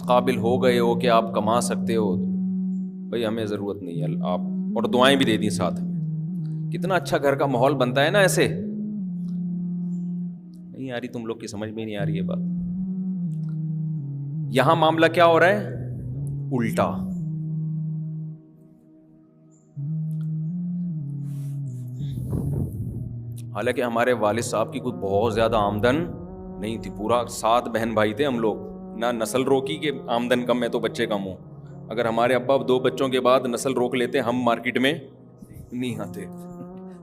قابل ہو گئے ہو کہ آپ کما سکتے ہو، بھائی ہمیں ضرورت نہیں ہے آپ، اور دعائیں بھی دے دیں ساتھ میں. کتنا اچھا گھر کا ماحول بنتا ہے نا ایسے. نہیں آ رہی تم لوگ کی سمجھ میں نہیں آ رہی ہے بات. یہاں معاملہ کیا ہو رہا ہے؟ الٹا. حالانکہ ہمارے والد صاحب کی کچھ بہت زیادہ آمدن نہیں تھی، پورا 7 بہن بھائی تھے ہم لوگ، نہ نسل روکی کہ آمدن کم ہے تو بچے کم ہوں. اگر ہمارے ابا 2 بچوں کے بعد نسل روک لیتے ہم مارکیٹ میں نہیں آتے،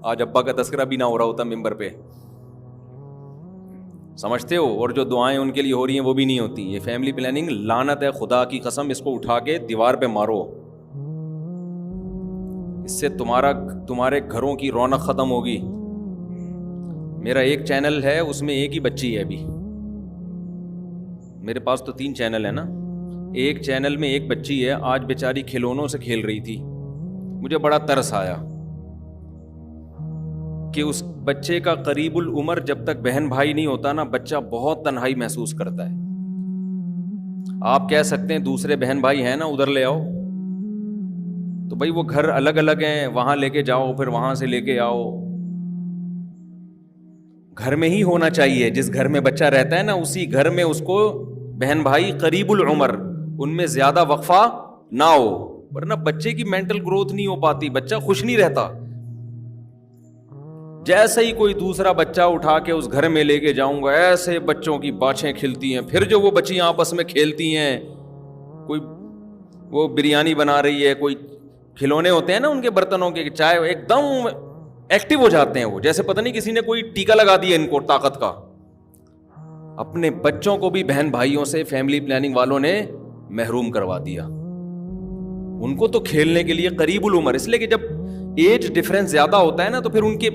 آج ابا کا تذکرہ بھی نہ ہو رہا ہوتا ممبر پہ. سمجھتے ہو؟ اور جو دعائیں ان کے لیے ہو رہی ہیں وہ بھی نہیں ہوتی. یہ فیملی پلاننگ لعنت ہے، خدا کی قسم اس کو اٹھا کے دیوار پہ مارو. اس سے تمہارے گھروں کی رونق ختم ہوگی. میرا ایک چینل ہے اس میں ایک ہی بچی ہے ابھی، میرے پاس تو 3 چینل ہے نا. ایک چینل میں ایک بچی ہے، آج بیچاری کھلونوں سے کھیل رہی تھی. مجھے بڑا ترس آیا کہ اس بچے کا قریب العمر جب تک بہن بھائی نہیں ہوتا نا، بچہ بہت تنہائی محسوس کرتا ہے. آپ کہہ سکتے ہیں دوسرے بہن بھائی ہیں نا ادھر لے آؤ، تو بھائی وہ گھر الگ الگ ہیں، وہاں لے کے جاؤ پھر وہاں سے لے کے آؤ. گھر میں ہی ہونا چاہیے، جس گھر میں بچہ رہتا ہے نا اسی گھر میں اس کو بہن بھائی قریب العمر، ان میں زیادہ وقفہ نہ ہو، ورنہ بچے کی مینٹل گروتھ نہیں ہو پاتی، بچہ خوش نہیں رہتا. جیسے ہی کوئی دوسرا بچہ اٹھا کے اس گھر میں لے کے جاؤں گا، ایسے بچوں کی باچھیں کھلتی ہیں. پھر جو وہ بچیاں آپس میں کھیلتی ہیں، کوئی وہ بریانی بنا رہی ہے، کوئی کھلونے ہوتے ہیں نا ان کے برتنوں کے، چائے ایک دم ایکٹیو ہو جاتے ہیں وہ، جیسے پتہ نہیں کسی نے کوئی ٹیکا لگا دیا ان کو طاقت کا. اپنے بچوں کو بھی بہن بھائیوں سے فیملی پلاننگ والوں نے محروم کروا دیا. ان کو تو کھیلنے کے لیے قریب العمر، اس لیے کہ جب ایج ڈفرینس زیادہ ہوتا ہے نا تو پھر ان کے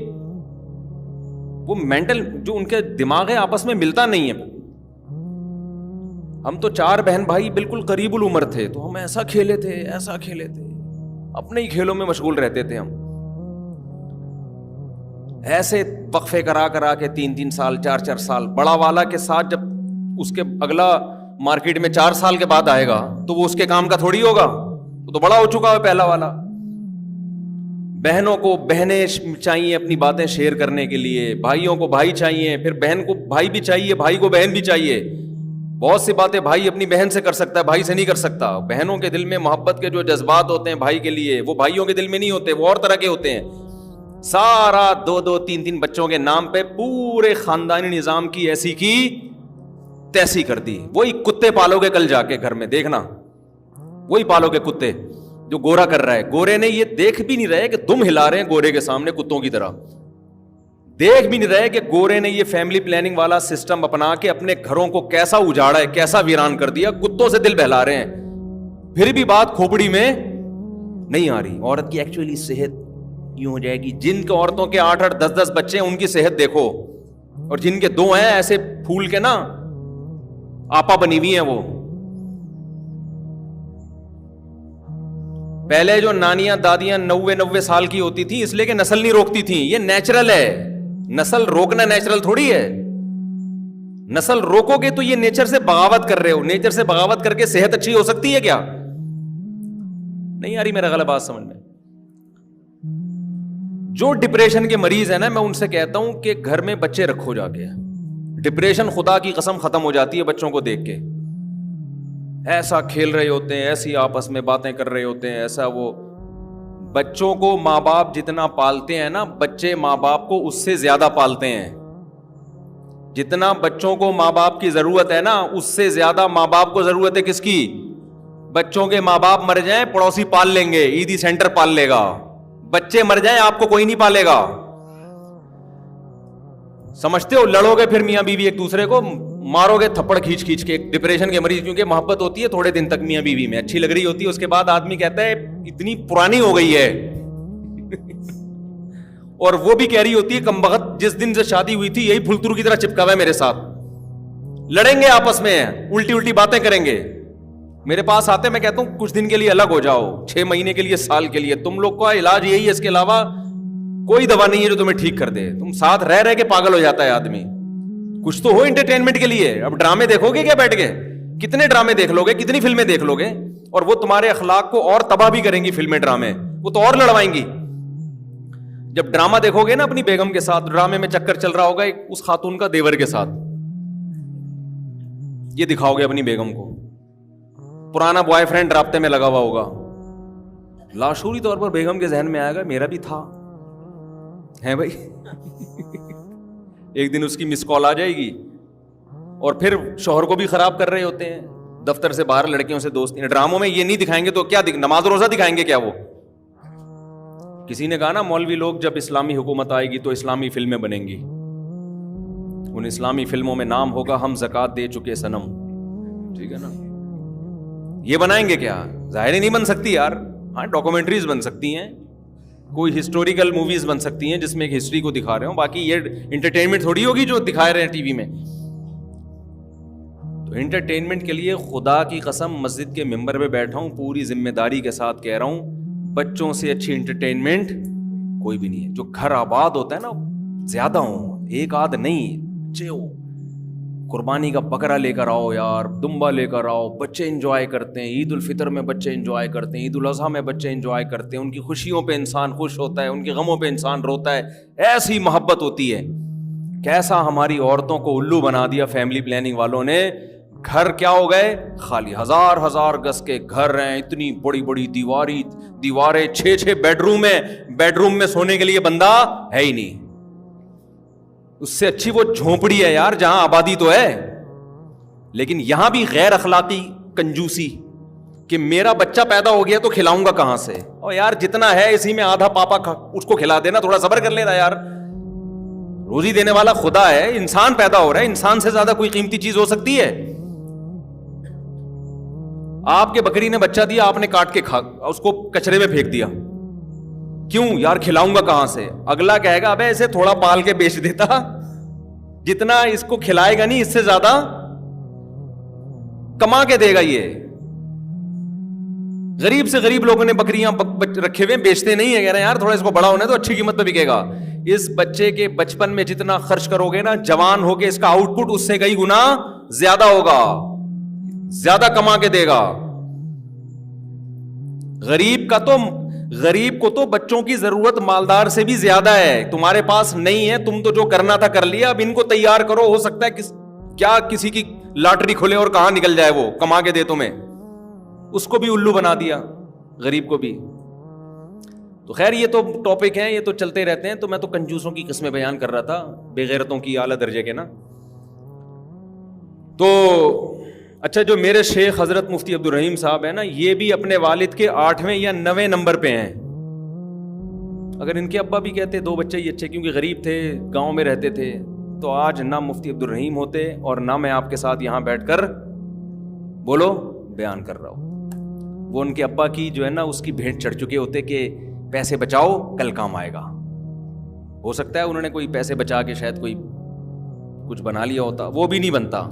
وہ مینٹل جو ان کے دماغ ہے آپس میں ملتا نہیں ہے. ہم تو 4 بہن بھائی بالکل قریب العمر تھے تو ہم ایسا کھیلے تھے، اپنے ہی کھیلوں میں مشغول رہتے تھے. ہم ایسے وقفے کرا کے 3 سال 4 سال، بڑا والا کے ساتھ جب اس کے اگلا مارکیٹ میں 4 سال کے بعد آئے گا تو وہ اس کے کام کا تھوڑی ہوگا، وہ تو بڑا ہو چکا ہے پہلا والا. بہنوں کو بہنیں چاہیے اپنی باتیں شیئر کرنے کے لیے، بھائیوں کو بھائی چاہیے، پھر بہن کو بھائی بھی چاہیے، بھائی کو بہن بھی چاہیے. بہت سی باتیں بھائی اپنی بہن سے کر سکتا ہے، بھائی سے نہیں کر سکتا. بہنوں کے دل میں محبت کے جو جذبات ہوتے ہیں بھائی کے لیے، وہ بھائیوں کے دل میں نہیں ہوتے، وہ اور طرح کے ہوتے ہیں. سارا 2 3 بچوں کے نام پہ پورے خاندانی نظام کی ایسی کی تیسی کر دی. وہی کتے پالو گے کل جا کے گھر میں، دیکھنا وہی پالو گے کتے جو گورا کر رہا ہے. گورے نے یہ دیکھ بھی نہیں رہے کہ تم ہلا رہے ہیں گورے کے سامنے کتوں کی طرح، دیکھ بھی نہیں رہے کہ گورے نے یہ فیملی پلاننگ والا سسٹم اپنا کے اپنے گھروں کو کیسا اجاڑا ہے، کیسا ویران کر دیا. کتوں سے دل بہلا رہے ہیں، پھر بھی بات کھوپڑی میں نہیں آ رہی. عورت کی ایکچولی صحت یوں ہو جائے گی. جن کے عورتوں کے 8 10 بچے ہیں ان کی صحت دیکھو، اور جن کے 2 ہیں ایسے پھول کے نا آپا بنی ہوئی ہیں. وہ پہلے جو نانیاں دادیاں 90 سال کی ہوتی تھی اس لیے کہ نسل نہیں روکتی تھیں. یہ نیچرل ہے، نسل روکنا نیچرل تھوڑی ہے. نسل روکو گے تو یہ نیچر سے بغاوت کر رہے ہو. نیچر سے بغاوت کر کے صحت اچھی ہو سکتی ہے کیا؟ نہیں آ رہی میرا غلط بات سمجھ میں. جو ڈپریشن کے مریض ہیں نا، میں ان سے کہتا ہوں کہ گھر میں بچے رکھو جا کے. ڈپریشن خدا کی قسم ختم ہو جاتی ہے بچوں کو دیکھ کے. ایسا کھیل رہے ہوتے ہیں، ایسی آپس میں باتیں کر رہے ہوتے ہیں، ایسا وہ. بچوں کو ماں باپ جتنا پالتے ہیں نا، بچے ماں باپ کو اس سے زیادہ پالتے ہیں. جتنا بچوں کو ماں باپ کی ضرورت ہے نا، اس سے زیادہ ماں باپ کو ضرورت ہے کس کی؟ بچوں کے ماں باپ مر جائیں پڑوسی پال لیں گے، عیدی سینٹر پال لے گا. بچے مر جائیں آپ کو کوئی نہیں پالے گا. سمجھتے ہو؟ لڑو گے پھر میاں بیوی ایک دوسرے کو مارو گے تھپڑ کھینچ کھینچ کے. ڈپریشن کے مریض کیونکہ محبت ہوتی ہے تھوڑے دن تک میاں بیوی میں، اچھی لگ رہی ہوتی ہے، اس کے بعد آدمی کہتا ہے اتنی پرانی ہو گئی ہے. اور وہ بھی کہہ رہی ہوتی ہے کمبخت جس دن سے شادی ہوئی تھی یہی پھلترو کی طرح چپکا ہوا ہے میرے ساتھ. لڑیں گے آپس میں، الٹی الٹی باتیں کریں گے. میرے پاس آتے میں کہتا ہوں کچھ دن کے لیے الگ ہو جاؤ، 6 مہینے کے لیے، سال کے لیے. تم لوگ کا علاج یہی ہے، اس کے علاوہ کوئی دوا نہیں ہے جو تمہیں ٹھیک کر دے. تم ساتھ رہ کے پاگل ہو جاتا ہے آدمی. کچھ تو ہو انٹرٹینمنٹ کے لیے. اب ڈرامے دیکھو گے کیا بیٹھ کے کتنے ڈرامے دیکھ لو گے, کتنی فلمیں دیکھ لو گے, اور وہ تمہارے اخلاق کو اور تباہ بھی کریں گی. فلمیں ڈرامے وہ تو اور لڑوائیں گی. جب ڈرامہ دیکھو گے نا اپنی بیگم کے ساتھ, ڈرامے میں چکر چل رہا ہوگا ایک اس خاتون کا دیور کے ساتھ, یہ دکھاؤ گے اپنی بیگم کو, پرانا بوائے فرینڈ رابطے میں لگا ہوا ہوگا, لاشعوری طور پر بیگم کے ذہن میں آئے گا میرا بھی تھا ہے بھائی. ایک دن اس کی مس کال آ جائے گی, اور پھر شوہر کو بھی خراب کر رہے ہوتے ہیں, دفتر سے باہر لڑکیوں سے دوستی. ڈراموں میں یہ نہیں دکھائیں گے تو کیا نماز روزہ دکھائیں گے کیا وہ؟ کسی نے کہا نا مولوی لوگ جب اسلامی حکومت آئے گی تو اسلامی فلمیں بنیں گی, ان اسلامی فلموں میں نام ہوگا ہم زکوٰۃ دے چکے صنم. ٹھیک ہے نا, یہ بنائیں گے کیا؟ ظاہر ہی نہیں بن سکتی یار. ہاں ڈاکومنٹریز بن سکتی ہیں, کوئی ہسٹوریکل موویز بن سکتی ہیں جس میں ایک ہسٹری کو دکھا رہے ہوں, باقی یہ انٹرٹینمنٹ تھوڑی ہوگی جو دکھا رہے ہیں ٹی وی میں. تو انٹرٹینمنٹ کے لیے خدا کی قسم مسجد کے ممبر پہ بیٹھا ہوں, پوری ذمہ داری کے ساتھ کہہ رہا ہوں, بچوں سے اچھی انٹرٹینمنٹ کوئی بھی نہیں ہے. جو گھر آباد ہوتا ہے نا, زیادہ ہوں, ایک آدھ نہیں, اچھے ہو, قربانی کا بکرا لے کر آؤ یار, دمبا لے کر آؤ, بچے انجوائے کرتے ہیں. عید الفطر میں بچے انجوائے کرتے ہیں, عید الاضحیٰ میں بچے انجوائے کرتے ہیں. ان کی خوشیوں پہ انسان خوش ہوتا ہے, ان کے غموں پہ انسان روتا ہے. ایسی محبت ہوتی ہے. کیسا ہماری عورتوں کو الو بنا دیا فیملی پلاننگ والوں نے. گھر کیا ہو گئے خالی, ہزار گز کے گھر ہیں, اتنی بڑی بڑی دیواریں, 6 بیڈ روم ہیں, بیڈ روم میں سونے کے لیے بندہ ہے ہی نہیں. اس سے اچھی وہ جھونپڑی ہے یار جہاں آبادی تو ہے. لیکن یہاں بھی غیر اخلاقی کنجوسی کہ میرا بچہ پیدا ہو گیا تو کھلاؤں گا کہاں سے, اور یار جتنا ہے اسی میں آدھا پاپا اس کو کھلا دینا, تھوڑا صبر کر لینا یار. روزی دینے والا خدا ہے, انسان پیدا ہو رہا ہے, انسان سے زیادہ کوئی قیمتی چیز ہو سکتی ہے؟ آپ کے بکری نے بچہ دیا, آپ نے کاٹ کے اس کو کچرے میں پھینک دیا, کیوں یار کھلاؤں گا کہاں سے؟ اگلا کہے گا ابے اسے تھوڑا پال کے بیچ دیتا, جتنا اس کو کھلائے گا نہیں اس سے زیادہ کما کے دے گا. یہ غریب سے غریب لوگوں نے بکریاں رکھے ہوئے, بیچتے نہیں ہیں, کہہ رہے ہیں یار تھوڑا اس کو بڑا ہونے تو اچھی قیمت پہ بکے گا. اس بچے کے بچپن میں جتنا خرچ کرو گے نا, جوان ہو کے اس کا آؤٹ پٹ اس سے کئی گنا زیادہ ہوگا, زیادہ کما کے دے گا. غریب کو تو بچوں کی ضرورت مالدار سے بھی زیادہ ہے. تمہارے پاس نہیں ہے, تم تو جو کرنا تھا کر لیا, اب ان کو تیار کرو, ہو سکتا ہے کیا کسی کی لاٹری کھلے اور کہاں نکل جائے, وہ کما کے دے تمہیں. اس کو بھی الو بنا دیا, غریب کو بھی. تو خیر یہ تو ٹاپک ہیں, یہ تو چلتے رہتے ہیں. تو میں تو کنجوسوں کی قسمیں بیان کر رہا تھا, بے غیرتوں کی اعلیٰ درجے کے نا. تو اچھا, جو میرے شیخ حضرت مفتی عبدالرحیم صاحب ہیں نا, یہ بھی اپنے والد کے 8ویں یا 9ویں نمبر پہ ہیں. اگر ان کے ابا بھی کہتے 2 بچے ہی اچھے, کیونکہ غریب تھے, گاؤں میں رہتے تھے, تو آج نہ مفتی عبدالرحیم ہوتے اور نہ میں آپ کے ساتھ یہاں بیٹھ کر بولو بیان کر رہا ہوں. وہ ان کے ابا کی جو ہے نا اس کی بھیٹ چڑھ چکے ہوتے کہ پیسے بچاؤ کل کام آئے گا. ہو سکتا ہے انہوں نے کوئی پیسے بچا کے شاید کوئی کچھ بنا لیا ہوتا, وہ بھی نہیں بنتا.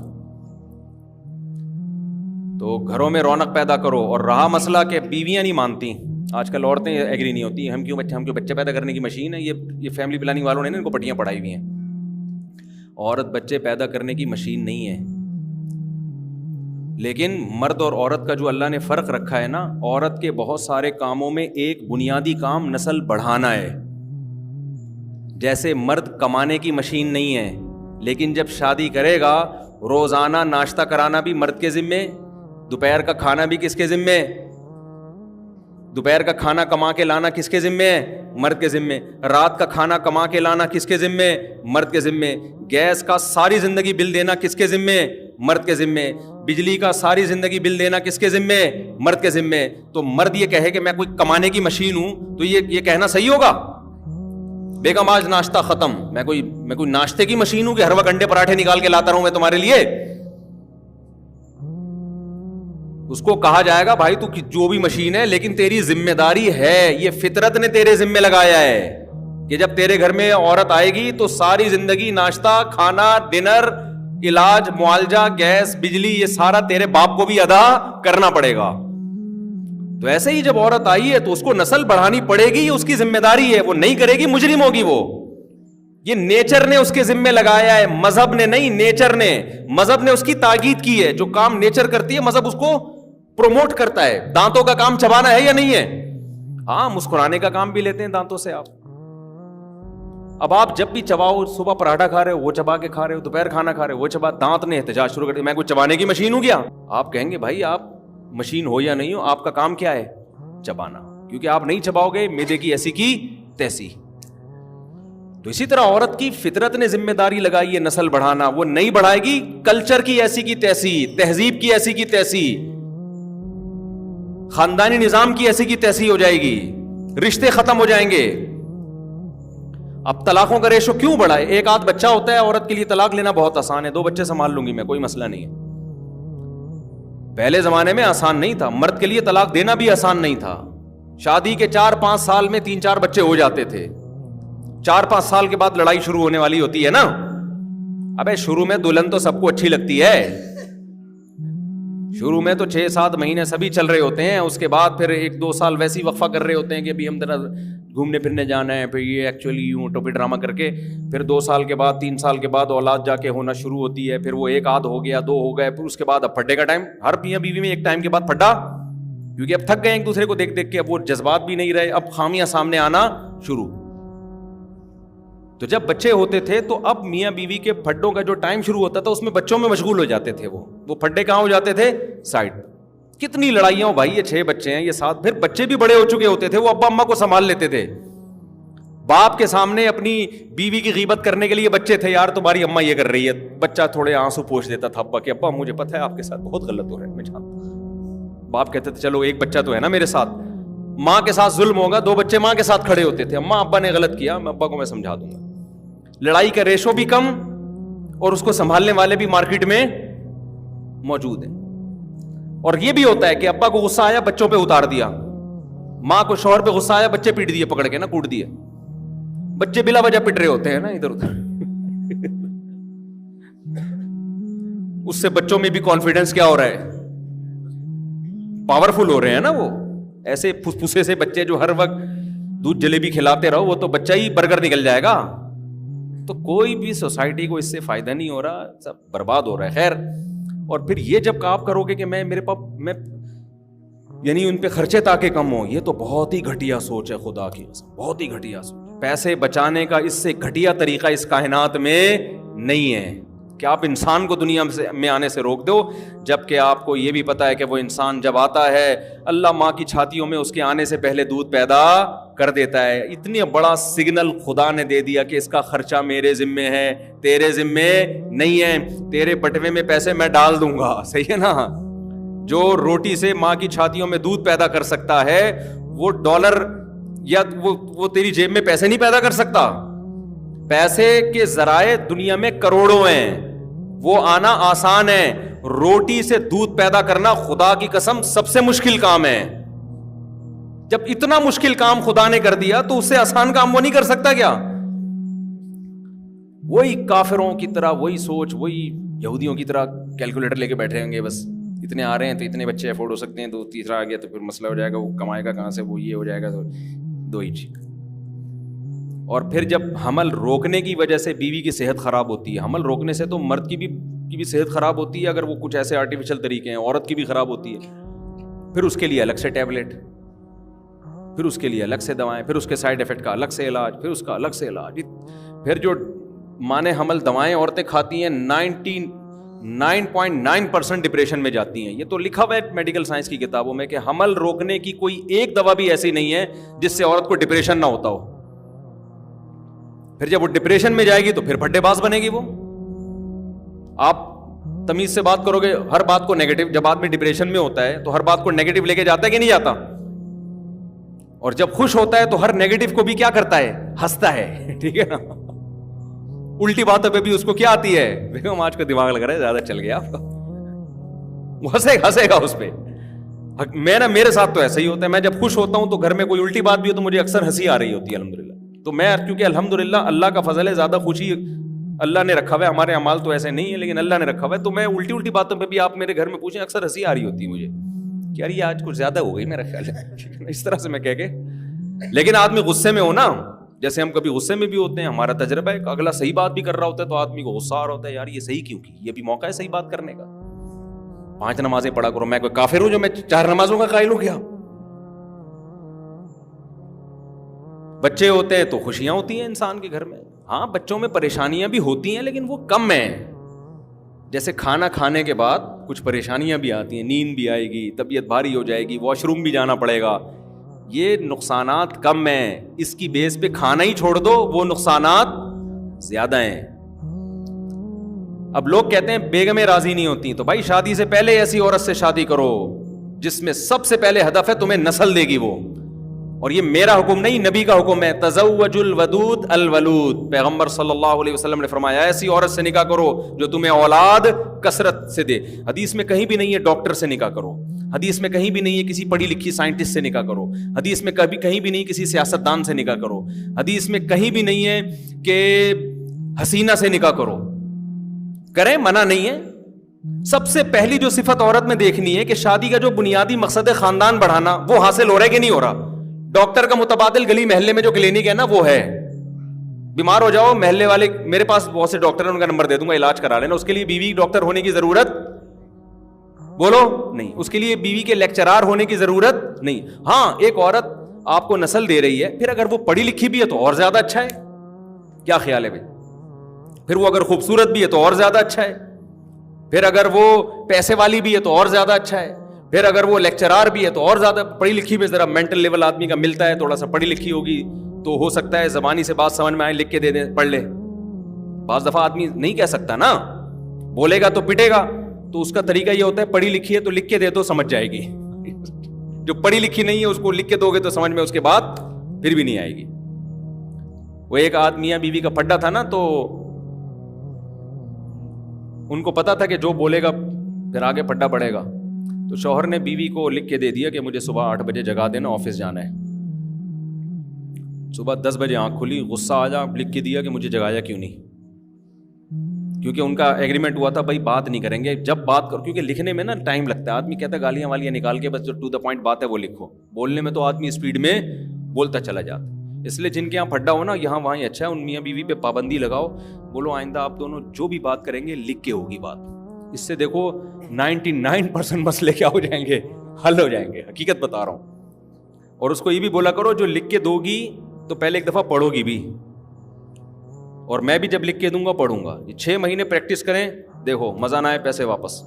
تو گھروں میں رونق پیدا کرو. اور رہا مسئلہ کہ بیویاں نہیں مانتی, آج کل عورتیں ایگری نہیں ہوتی, ہم کیوں بچے پیدا کرنے کی مشین ہے. یہ فیملی پلاننگ والوں نے ان کو پٹیاں پڑھائی ہوئی ہیں. عورت بچے پیدا کرنے کی مشین نہیں ہے. لیکن مرد اور عورت کا جو اللہ نے فرق رکھا ہے نا, عورت کے بہت سارے کاموں میں ایک بنیادی کام نسل بڑھانا ہے. جیسے مرد کمانے کی مشین نہیں ہے, لیکن جب شادی کرے گا روزانہ ناشتہ کرانا بھی مرد کے ذمے, دوپہر کا کھانا بھی کس کے ذمے, دوپہر کا کھانا کما کے لانا کس کے ذمے ہے, مرد کے ذمے. رات کا کھانا کما کے لانا کس کے ذمے, مرد کے ذمے. گیس کا ساری زندگی بل دینا کس کے ذمے, مرد کے ذمے. بجلی کا ساری زندگی بل دینا کس کے ذمے, مرد کے ذمے. تو مرد یہ کہے کہ میں کوئی کمانے کی مشین ہوں, تو یہ کہنا صحیح ہوگا؟ بیگم آج ناشتہ ختم, میں کوئی ناشتے کی مشین ہوں کہ ہر وقت انڈے پراٹھے نکال کے لاتا رہوں میں تمہارے لیے؟ اس کو کہا جائے گا بھائی تو جو بھی مشین ہے لیکن تیری ذمہ داری ہے, یہ فطرت نے تیرے ذمہ لگایا ہے کہ جب تیرے گھر میں عورت آئے گی تو ساری زندگی ناشتہ, کھانا, ڈنر, علاج, معالجہ, گیس, بجلی, یہ سارا تیرے باپ کو بھی ادا کرنا پڑے گا. تو ایسے ہی جب عورت آئی ہے تو اس کو نسل بڑھانی پڑے گی, یہ اس کی ذمہ داری ہے. وہ نہیں کرے گی مجرم ہوگی وہ. یہ نیچر نے اس کے ذمے لگایا ہے، مذہب نے نہیں، نیچر نے. مذہب نے اس کی تاکید کی ہے. جو کام نیچر کرتی ہے مذہب اس کو پروموٹ کرتا ہے. دانتوں کا کام چبانا ہے یا نہیں ہے؟ ہاں، مسکرانے کا کام بھی لیتے ہیں دانتوں سے آپ. اب آپ جب بھی چباؤ، صبح پراٹھا کھا رہے ہو وہ چبا کے کھا رہے ہو، دوپہر کھانا کھا رہے ہو وہ چبا. دانت نے احتجاج شروع کر دیا، میں کوئی چبانے کی مشین ہوں کیا؟ آپ کہیں گے بھائی آپ مشین ہو یا نہیں ہو، آپ کا کام کیا ہے؟ چبانا. کیونکہ آپ نہیں چباؤ گے معدے کی ایسی کی تیسی. تو اسی طرح عورت کی فطرت نے ذمہ داری لگائی ہے نسل بڑھانا، وہ نہیں بڑھائے گی، کلچر کی ایسی کی تیسی، تہذیب کی ایسی کی تیسی، خاندانی نظام کی ایسی کی تیسی ہو جائے گی، رشتے ختم ہو جائیں گے. اب طلاقوں کا ریشو کیوں بڑھا ہے؟ ایک آدھ بچہ ہوتا ہے، عورت کے لیے طلاق لینا بہت آسان ہے، 2 بچے سنبھال لوں گی میں، کوئی مسئلہ نہیں ہے. پہلے زمانے میں آسان نہیں تھا، مرد کے لیے طلاق دینا بھی آسان نہیں تھا. شادی کے 4-5 سال میں 3-4 بچے ہو جاتے تھے. 4-5 سال کے بعد لڑائی شروع ہونے والی ہوتی ہے نا. ابے شروع میں دلہن تو سب کو اچھی لگتی ہے، شروع میں تو 6-7 مہینے سبھی چل رہے ہوتے ہیں، اس کے بعد پھر 1-2 سال ویسی وقفہ کر رہے ہوتے ہیں کہ ہم ذرا گھومنے پھرنے جانا ہے، پھر یہ ایکچولی یوں ٹوپی ڈرامہ کر کے پھر 2 سال کے بعد 3 سال کے بعد اولاد جا کے ہونا شروع ہوتی ہے. پھر وہ 1 آدھ ہو گیا، 2 ہو گئے، پھر اس کے بعد اب پھڈے کا ٹائم. ہر میاں بیوی میں ایک ٹائم کے بعد پھڈا، کیونکہ اب تھک گئے ایک دوسرے کو دیکھ دیکھ کے، اب وہ جذبات بھی نہیں رہے، اب خامیاں سامنے آنا شروع. تو جب بچے ہوتے تھے تو اب میاں بیوی کے پھڈوں کا جو ٹائم شروع ہوتا تھا اس میں بچوں میں مشغول ہو جاتے تھے. وہ پھڈے کہاں ہو جاتے تھے؟ سائڈ. کتنی لڑائیاں ہو بھائی، یہ 6 بچے ہیں، یہ 7، پھر بچے بھی بڑے ہو چکے ہوتے تھے، وہ ابا اماں کو سنبھال لیتے تھے. باپ کے سامنے اپنی بیوی کی غیبت کرنے کے لیے بچے تھے، یار تمہاری اماں یہ کر رہی ہے، بچہ تھوڑے آنسو پوچھ دیتا تھا ابا کہ ابا مجھے پتہ ہے آپ کے ساتھ بہت غلط ہو رہا ہے، میں جانتا ہوں. باپ کہتے تھے چلو ایک بچہ تو ہے نا میرے ساتھ. ماں کے ساتھ ظلم ہوگا، 2 بچے ماں کے ساتھ کھڑے ہوتے تھے، اماں ابا نے غلط کیا، میں ابا کو میں سمجھا دوں گا. لڑائی کا ریشو بھی کم اور اس کو سنبھالنے والے بھی مارکیٹ میں موجود ہیں. اور یہ بھی ہوتا ہے کہ ابا کو غصہ آیا بچوں پہ اتار دیا، ماں کو شوہر پہ غصہ آیا بچے پیٹ دیے، پکڑ کے نا کوٹ دیے. بچے بلا وجہ پٹ رہے ہوتے ہیں نا ادھر ادھر. اس سے بچوں میں بھی کانفیڈنس کیا ہو رہا ہے؟ پاورفل ہو رہے ہیں نا. وہ ایسے پھسے سے بچے جو ہر وقت دودھ جلیبی کھلاتے رہو، وہ تو بچہ ہی برگر نکل جائے گا. تو کوئی بھی سوسائٹی کو اس سے فائدہ نہیں ہو رہا، سب برباد ہو رہا ہے. خیر، اور پھر یہ جب آپ کرو گے کہ میرے پاس میں یعنی ان پہ خرچے تاکہ کم ہو، یہ تو بہت ہی گھٹیا سوچ ہے، خدا کی قسم بہت ہی گھٹیا سوچ. پیسے بچانے کا اس سے گھٹیا طریقہ اس کائنات میں نہیں ہے کہ آپ انسان کو دنیا میں آنے سے روک دو، جبکہ آپ کو یہ بھی پتا ہے کہ وہ انسان جب آتا ہے اللہ ماں کی چھاتیوں میں اس کے آنے سے پہلے دودھ پیدا کر دیتا ہے. اتنی بڑا سگنل خدا نے دے دیا کہ اس کا خرچہ میرے ذمے ہے، تیرے ذمے نہیں ہے. تیرے بٹوے میں پیسے میں ڈال دوں گا، صحیح ہے نا. جو روٹی سے ماں کی چھاتیوں میں دودھ پیدا کر سکتا ہے، وہ ڈالر یا وہ تیری جیب میں پیسے نہیں پیدا کر سکتا. پیسے کے ذرائع دنیا میں کروڑوں ہیں، وہ آنا آسان ہے. روٹی سے دودھ پیدا کرنا خدا کی قسم سب سے مشکل کام ہے. جب اتنا مشکل کام خدا نے کر دیا تو اس سے آسان کام وہ نہیں کر سکتا کیا؟ وہی کافروں کی طرح وہی سوچ، وہی یہودیوں کی طرح کیلکولیٹر لے کے بیٹھے ہوں گے، بس اتنے آ رہے ہیں تو اتنے بچے افورڈ ہو سکتے ہیں، تو تیسرا آ گیا تو پھر مسئلہ ہو جائے گا، وہ کمائے گا کہاں سے، وہ یہ ہو جائے گا. تو 2 ہی چیز. اور پھر جب حمل روکنے کی وجہ سے بیوی کی صحت خراب ہوتی ہے، حمل روکنے سے تو مرد کی بھی صحت خراب ہوتی ہے، اگر وہ کچھ ایسے آرٹیفیشل طریقے ہیں، عورت کی بھی خراب ہوتی ہے. پھر اس کے لیے الگ سے ٹیبلٹ، پھر اس کے لیے الگ سے دوائیں، پھر اس کے سائیڈ افیکٹ کا الگ سے علاج، پھر اس کا الگ سے علاج. پھر جو مانے حمل دوائیں عورتیں کھاتی ہیں 99.9% ڈپریشن میں جاتی ہیں. یہ تو لکھا ہوا ہے میڈیکل سائنس کی کتابوں میں کہ حمل روکنے کی کوئی ایک دوا بھی ایسی نہیں ہے جس سے عورت کو ڈپریشن نہ ہوتا ہو. پھر جب وہ ڈپریشن میں جائے گی تو پھر پھڈے باز بنے گی. وہ آپ تمیز سے بات کرو گے، ہر بات کو نیگیٹو، جب آدمی ڈپریشن میں ہوتا ہے تو ہر بات کو نیگیٹو لے کے جاتا ہے کہ نہیں جاتا؟ اور جب خوش ہوتا ہے تو ہر نیگیٹو کو بھی کیا کرتا ہے؟ ہنستا ہے. ٹھیک ہے نا. الٹی باتوں پہ بھی اس کو کیا آتی ہے؟ بیگم آج کا دماغ لگ رہا ہے زیادہ چل گیا آپ کا، وہ ہنسے گا اس پہ. میرے ساتھ تو ایسا ہی ہوتا ہے، میں جب خوش ہوتا ہوں تو گھر میں کوئی الٹی بات بھی ہو تو مجھے اکثر ہنسی آ رہی ہوتی ہے الحمدللہ. تو میں کیونکہ الحمدللہ اللہ کا فضل ہے، زیادہ خوشی اللہ نے رکھا ہوا ہے، ہمارے اعمال تو ایسے نہیں ہے لیکن اللہ نے رکھا ہوا ہے. تو میں الٹی باتوں پہ بھی آپ میرے گھر میں پوچھیں اکثر ہنسی آ رہی ہوتی ہے مجھے کہ یار یہ آج کچھ زیادہ ہو گئی میرا خیال ہے اس طرح سے میں کہہ کے. لیکن آدمی غصے میں ہو نا جیسے ہم کبھی غصے میں بھی ہوتے ہیں, ہمارا تجربہ ہے, اگلا صحیح بات بھی کر رہا ہوتا ہے تو آدمی کو غصہ آ رہا ہوتا ہے, یار یہ صحیح کیوں کی, یہ بھی موقع ہے صحیح بات کرنے کا. 5 نمازیں پڑھا کرو, میں کوئی کافر ہوں جو میں 4 نمازوں کا قائل ہو گیا. بچے ہوتے ہیں تو خوشیاں ہوتی ہیں انسان کے گھر میں. ہاں بچوں میں پریشانیاں بھی ہوتی ہیں لیکن وہ کم ہیں. جیسے کھانا کھانے کے بعد کچھ پریشانیاں بھی آتی ہیں, نیند بھی آئے گی, طبیعت بھاری ہو جائے گی, واش روم بھی جانا پڑے گا, یہ نقصانات کم ہیں. اس کی بیس پہ کھانا ہی چھوڑ دو, وہ نقصانات زیادہ ہیں. اب لوگ کہتے ہیں بیگمیں راضی نہیں ہوتی, تو بھائی شادی سے پہلے ایسی عورت سے شادی کرو جس میں سب سے پہلے ہدف ہے تمہیں نسل دے گی وہ. اور یہ میرا حکم نہیں, نبی کا حکم ہے, تزوج الودود الولود. پیغمبر صلی اللہ علیہ وسلم نے فرمایا ایسی عورت سے نکاح کرو جو تمہیں اولاد کثرت سے دے. حدیث میں کہیں بھی نہیں ہے ڈاکٹر سے نکاح کرو, حدیث میں کہیں بھی نہیں ہے کسی پڑھی لکھی سائنٹسٹ سے نکاح کرو, حدیث میں کہیں بھی نہیں کسی سیاستدان سے نکاح کرو, حدیث میں کہیں بھی نہیں ہے کہ حسینہ سے نکاح کرو. کریں, منع نہیں ہے. سب سے پہلی جو صفت عورت میں دیکھنی ہے کہ شادی کا جو بنیادی مقصد ہے خاندان بڑھانا, وہ حاصل ہو رہا ہے کہ نہیں ہو رہا. ڈاکٹر کا متبادل گلی محلے میں جو کلینک ہے نا وہ ہے. بیمار ہو جاؤ, محلے والے, میرے پاس بہت سے ڈاکٹر ہیں, ان کا نمبر دے دوں گا, علاج کرا لینا. اس کے لیے بیوی ڈاکٹر ہونے کی ضرورت بولو نہیں, اس کے لیے بیوی کے لیکچرار ہونے کی ضرورت نہیں. ہاں ایک عورت آپ کو نسل دے رہی ہے, پھر اگر وہ پڑھی لکھی بھی ہے تو اور زیادہ اچھا ہے. کیا خیال ہے بھائی؟ پھر وہ اگر خوبصورت بھی ہے تو اور زیادہ اچھا ہے, پھر اگر وہ پیسے والی بھی ہے تو اور زیادہ اچھا ہے, پھر اگر وہ لیکچرار بھی ہے تو اور زیادہ. پڑھی لکھی میں ذرا مینٹل لیول آدمی کا ملتا ہے, تھوڑا سا پڑھی لکھی ہوگی تو ہو سکتا ہے زبانی سے بات سمجھ میں آئے, لکھ کے دے دیں, پڑھ لے. بعض دفعہ آدمی نہیں کہہ سکتا نا, بولے گا تو پٹے گا, تو اس کا طریقہ یہ ہوتا ہے پڑھی لکھی ہے تو لکھ کے دے دو, سمجھ جائے گی. جو پڑھی لکھی نہیں ہے اس کو لکھ کے دو گے تو سمجھ میں اس کے بعد پھر بھی نہیں آئے گی. وہ ایک آدمی بیوی کا پھڈا تھا نا, تو ان کو پتا تھا کہ جو بولے گا پھر آگے پھڈا پڑے گا. تو شوہر نے بیوی کو لکھ کے دے دیا کہ مجھے صبح 8 بجے جگا دینا, آفس جانا ہے. صبح 10 بجے آنکھ کھلی, غصہ آ جا, لکھ کے دیا کہ مجھے جگایا کیوں نہیں. کیونکہ ان کا ایگریمنٹ ہوا تھا بھائی بات نہیں کریں گے, جب بات کر, کیونکہ لکھنے میں نا ٹائم لگتا ہے. آدمی کہتا ہے گالیاں والیاں نکال کے بس جو ٹو دا پوائنٹ بات ہے وہ لکھو. بولنے میں تو آدمی اسپیڈ میں بولتا چلا جاتا. اس لیے جن کے یہاں پھڈا ہو نا, یہاں وہاں ہی اچھا ہے. ان میاں بیوی پہ پابندی لگاؤ, بولو آئندہ آپ دونوں جو بھی بات کریں گے لکھ کے ہوگی بات. اس سے دیکھو 99% مسئلے کیا ہو جائیں گے, حل ہو جائیں گے. حقیقت بتا رہا ہوں. اور اس کو یہ بھی بولا کرو جو لکھ کے دو گی تو پہلے ایک دفعہ پڑھو گی بھی, اور میں بھی جب لکھ کے دوں گا پڑھوں گا. 6 مہینے پریکٹس کریں, دیکھو مزہ نہ آئے پیسے واپس.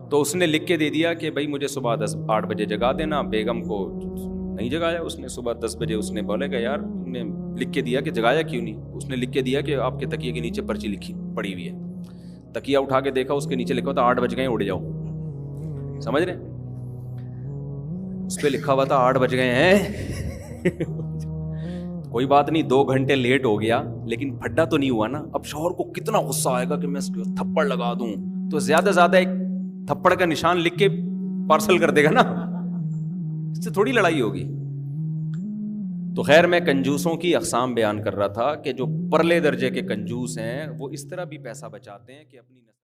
تو اس نے لکھ کے دے دیا کہ بھائی مجھے صبح 8 بجے جگا دینا. بیگم کو نہیں جگایا اس نے. صبح 10 بجے اس نے بولے گا یار تم نے لکھ کے دیا کہ جگایا کیوں نہیں. اس نے لکھ کے دیا کہ آپ کے تکیے کے نیچے پرچی لکھی پڑی ہوئی ہے. تکیہ اٹھا کے دیکھا, اس کے نیچے لکھا تھا 8 بج گئے, اڑ جاؤ. سمجھ رہے, اس پہ لکھا ہوا تھا 8 بج گئے ہیں. کوئی بات نہیں, 2 گھنٹے لیٹ ہو گیا لیکن پھڈا تو نہیں ہوا نا. اب شوہر کو کتنا غصہ آئے گا کہ میں اس کو تھپڑ لگا دوں, تو زیادہ زیادہ ایک تھپڑ کا نشان لکھ کے پارسل کر دے گا نا, اس سے تھوڑی لڑائی ہوگی. تو خیر میں کنجوسوں کی اقسام بیان کر رہا تھا کہ جو پرلے درجے کے کنجوس ہیں وہ اس طرح بھی پیسہ بچاتے ہیں کہ اپنی